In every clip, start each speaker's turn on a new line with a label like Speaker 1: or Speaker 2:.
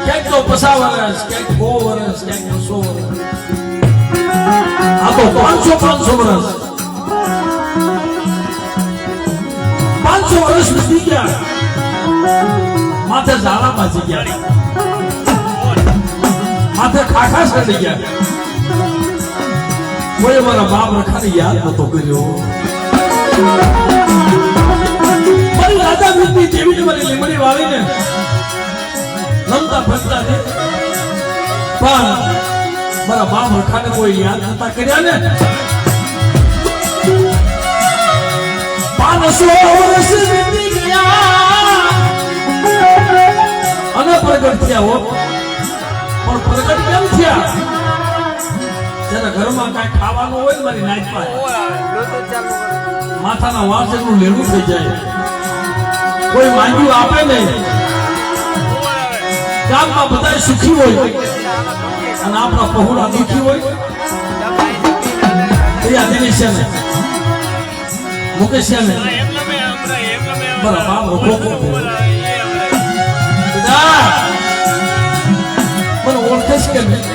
Speaker 1: ક્યાંક તો 50 વર્ષ, ક્યાંક 100 વર્ષ, ક્યાંક 200 વર્ષ, આ તો 500 વર્ષ. 500 વર્ષ વીતી ગયા, માથે ઝાડા બાજી ગયા, માથે ખાખા ચડી ગયા. કોઈ મારા બાપ રખાને યાદ નતો કર્યો. મારી રાજા વીરની જેવી મારી લીમડી વાળીને નમતા ફરતા ને, પણ મારા બાપ રખાને કોઈ યાદ નતા કર્યા ને. 500 વર્ષ વીતી ગયા અને પ્રગટ થયા હો. પણ પ્રગટ કેમ થયા? જેના ઘરમાં કાંઈ ખાવાનું હોય ને મારી નાચ પાસે માથાના વાસણનું લેવું થઈ જાય. કોઈ માંગ્યું આપે નહીં. ગામમાં બધા સુખી હોય અને આપણા પહોળા દુખી હોય. એ આદિની છે ને મુકેશ છે ને બરાબર મને ઓળખે છે કે નહીં?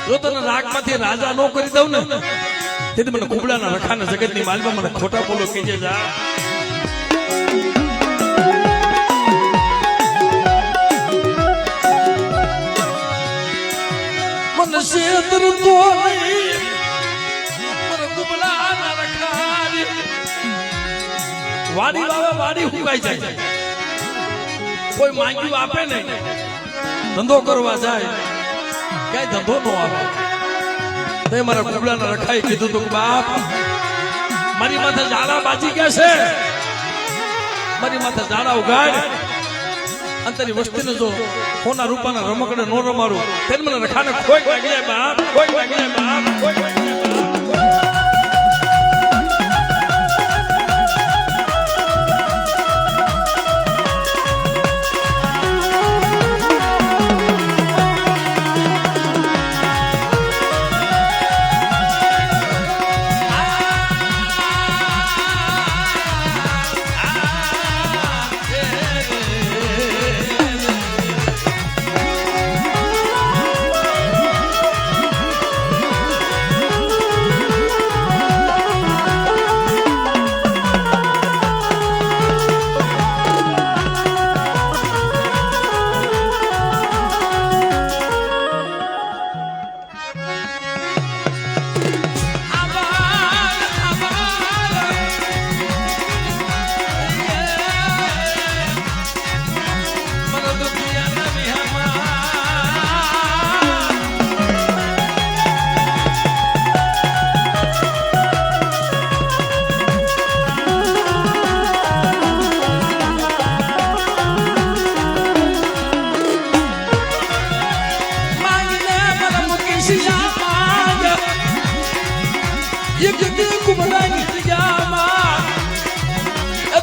Speaker 1: જો તને રાગમાંથી રાજા નો કરી દઉં ને તેથી મને કુબડાના રખાના જગતની માલમાં મને ખોટા બોલો કીજે જા. મને શેતર તો નહીં મને કુબડાના રખાની વાડી વાવા વાડી હુકાઈ જાય. કોઈ માંગ્યું આપે નહીં. ધંધો કરવા જાય કઈ ધંધો નો આવે. તે મારા કુબડાના રખાઈ કીધું તું બાપ મારી માથે ઝાડા બાજી ગયા છે, મારી માથે ઝાડા ઉગાડ અંતરી વસ્તીને જો સોના રૂપાના રમકડે નો રમાડું તેને મને રખાને ખોઈ વાગી જાય બાપ, ખોઈ વાગી જાય બાપ, ખોઈ વાગી જાય બાપ.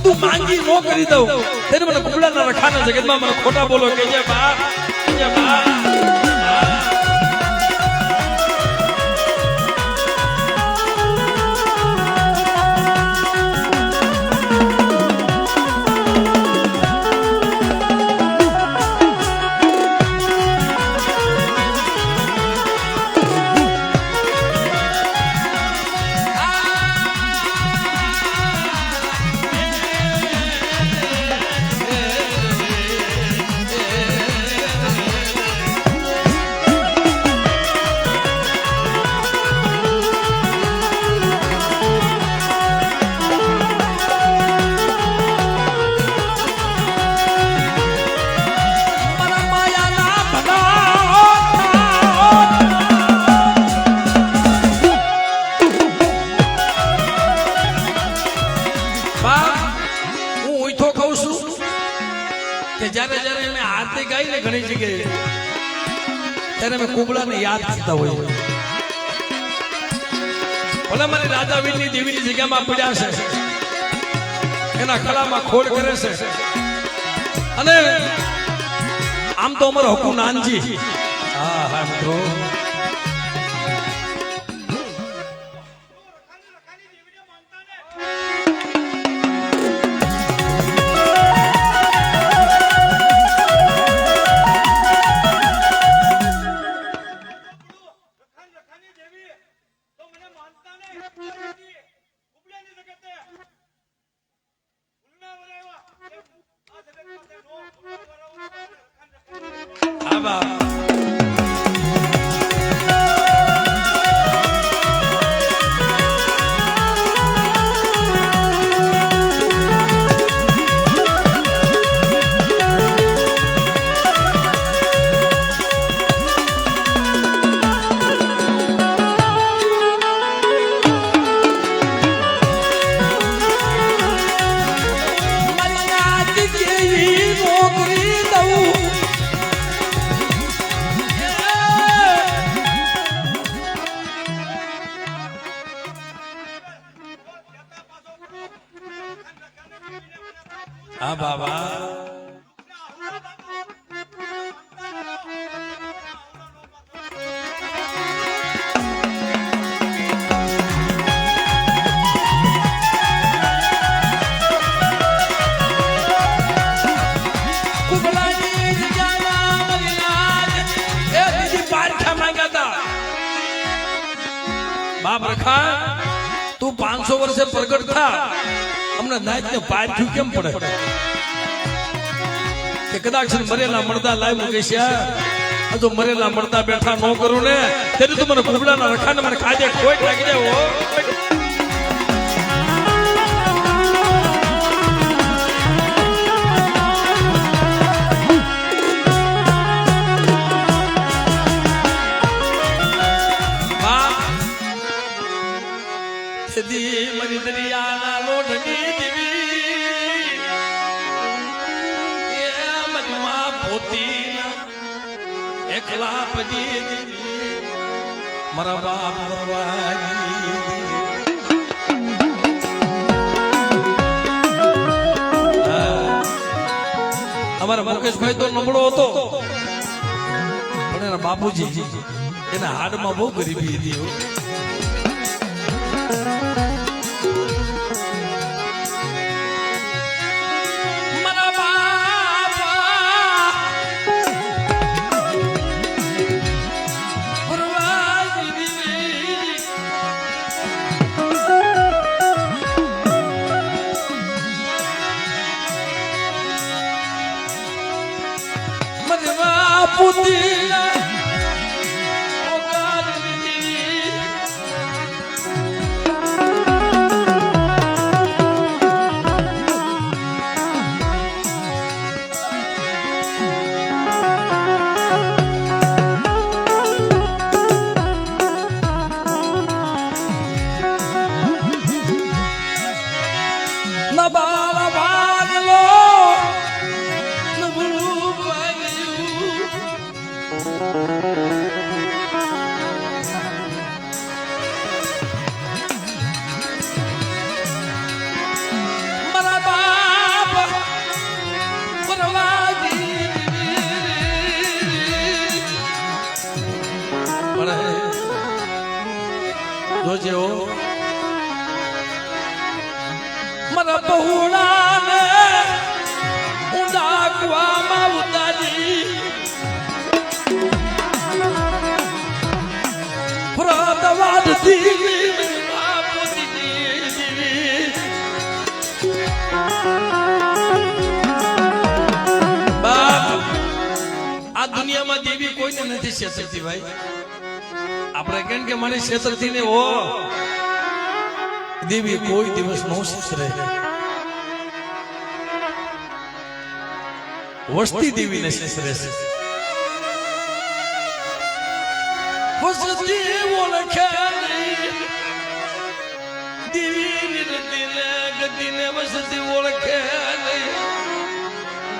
Speaker 1: તું માંગી નો કરી દઉં તેને મને કુબડાના રખાના જગતમાં મને ખોટા બોલો કે જે બાપ, જે બાપ. જ્યારે જ્યારે અમે આરતી ગાઈ ને ઘણી જગ્યાએ ત્યારે અમે કુબડાને યાદ કરતા હોઈએ. ભલે મારી રાજા વીરની દેવીની જગ્યામાં પડ્યા છે, એના ખળામાં ખોડ કરે છે અને આમ તો અમારો હકુ નાનજી હા હા મિત્રો હા બાબા બાપ રખા તું 500 વર્ષે પ્રગટ થા અમને નાચ ને પાછું કેમ પડે કે કદાચ મરેલા મળતા લાઈવ મૂકેશ્યા જો મરેલા મળતા બેઠા ન કરું ને ત્યારે તું મને કુબડાના રખાને મને ખાજે ખોટ લાગી જાય હો મરી દરિયાના લોઢની દીવી એ મજમાં પોતીના એકલા પજી દીવી મારા બાપ વરવાજી અમારા મુકેશભાઈ તો નબળો હતો પણ એના બાપુજી એના હાડમાં બહુ ગરીબી હતી જોજો મારા બહુડાને ઊંડાકવામાં ઉતારી પ્રદવાદ દીવી બાપ આ દુનિયામાં દેવી કોઈને નથી શેતરતી ભાઈ આપણે કેમ કે મને ક્ષેત્રથી ને હો દેવી કોઈ દિવસ નો શિસરે વસ્તી દેવી ને શિસરે છે વસ્તી ઓળખે દેવી નિરતિને ગતિને વસ્તી ઓળખે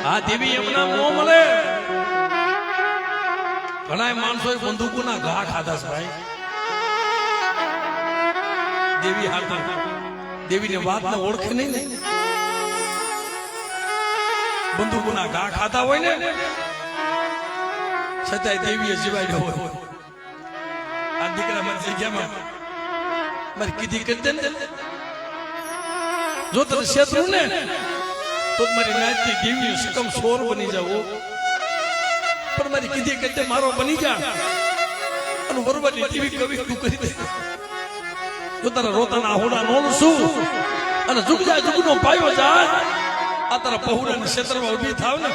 Speaker 1: આ દેવી એમના મોં મળે ઘણા માણસોએ બંદૂકોના ઘા ખાધા છે ભાઈ દેવી હાથે દેવીની વાતને ઓળખે નહીં ને બંદૂકોના ઘા ખાધા હોય ને છતાંય દેવીએ જીવાડ્યો હોય આ દીકરા મારી જગ્યામાં મારી કીધી કરી દે ને જો તને શેતરું ને તો મારી નાચની દેવી સુકમ સોર બની જાવ પણ મારી કીધી કરી દે મારો બની જા અને બરોબરની ટીવી કવિ તું કરી દે જો તારા રોતાના હોડા નોનું શું અને જુગજા જુગનો પાયો જાય આ તારા પહોળાના ક્ષેત્રમાં ઊભી થાવ ને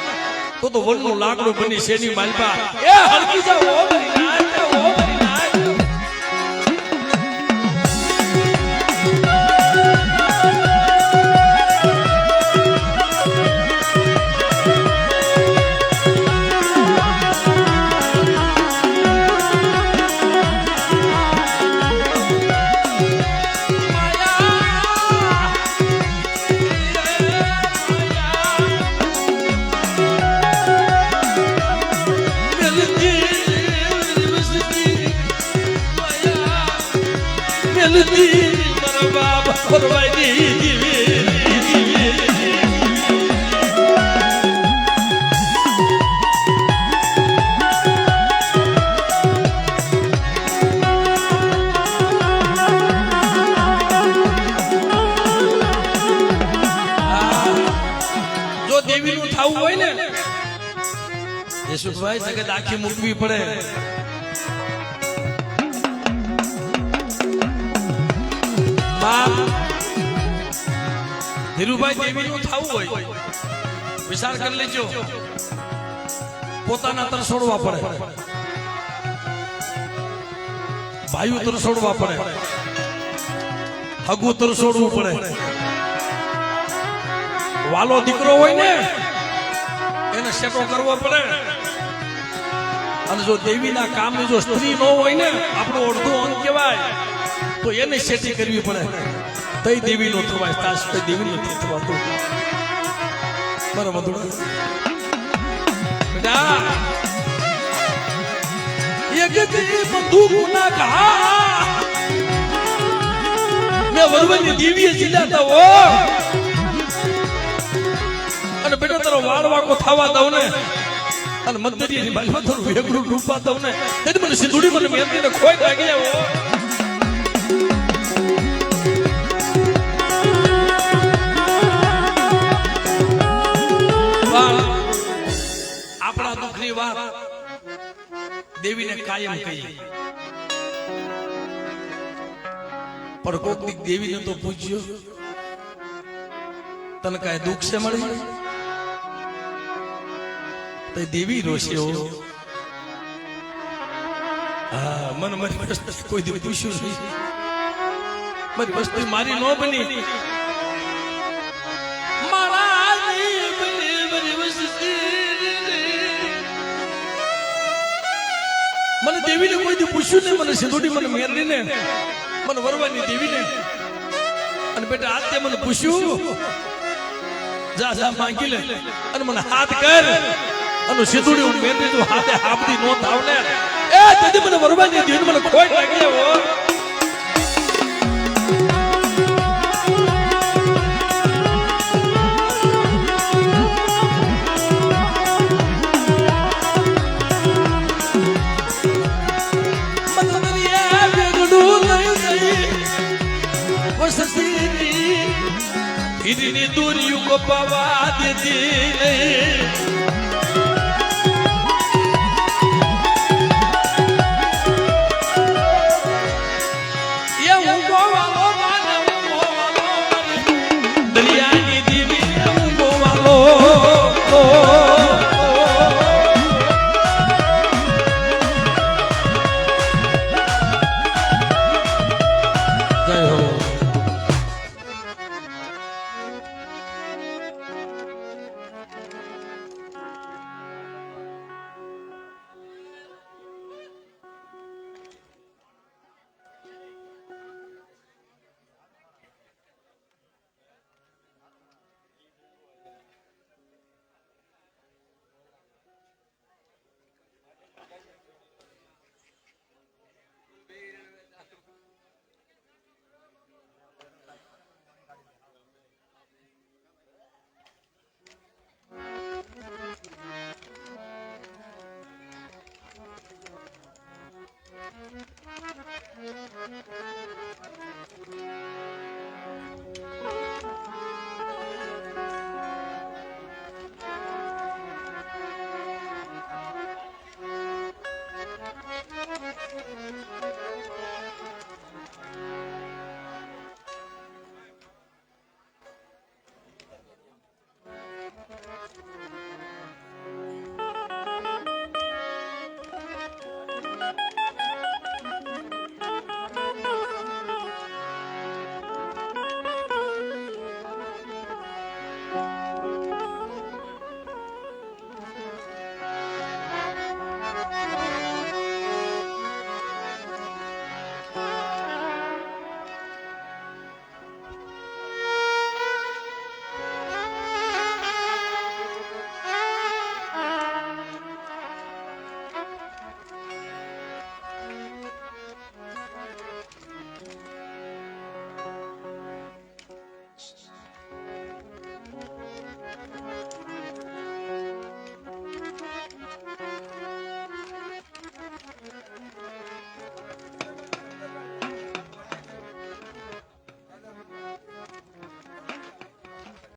Speaker 1: તો વનનું લાકડું બની શેની માલપા એ હલકી જાવ ઓ મારી નાચ ઓ મારી નાચ યશુભાઈ જગત આખી મૂકવી પડે ધીરુભાઈ દેવીનું થવું હોય વિચાર કરી લેજો પોતાના તરસોડવા પડે ભાઈઓ તરસોડવા પડે હગુ તરસોડવું પડે વાલો દીકરો હોય ને એને સેટો કરવો પડે અને જો દેવીના કામની જો સ્ત્રી ન હોય ને આપણો અડધો અંગ કહેવાય તો એને સેટી કરવી પડે તઈ દેવી નો થવાય તાસ તઈ દેવી નથી થવાતું બરાબર બેટા એક દી બંદૂક ના કહા મે વરવની દેવીએ જીલાતા હો અને બેટા તારો વાળવાકો થવા દઉં ને અને મંદિરની બાજુમાં થોડું વેગળું ડૂબવા દઉં ને તેથી મને સિંધુડી મને મેરડીને ખોઈ લાગી હો આપણા દુઃખની વાત દેવીને કાયમ કહી પણ કોઈક દેવીને તો પૂછ્યો તને કાંઈ દુઃખ છે મળી તો દેવી રોશે હા મને મારી વસ્તી કોઈ દી પૂછ્યું નહીં મારી વસ્તી મારી ન બની મને દેવીને કોઈ દી પૂછ્યું નહીં મને સિંધુડી મને મેરડીને મને વરવાની દેવીને અને બેટા આજ તે મને પૂછ્યું જા જા માંગી લે અને મને હાથ કર અને સિંધુડી હું મેરડી તું હાથે હાપડી નો થાવ ને એ તેથી મને વરવાની દેવીને મને ખોટ લાગી હો इतनी दूरियों को पवा देती नहीं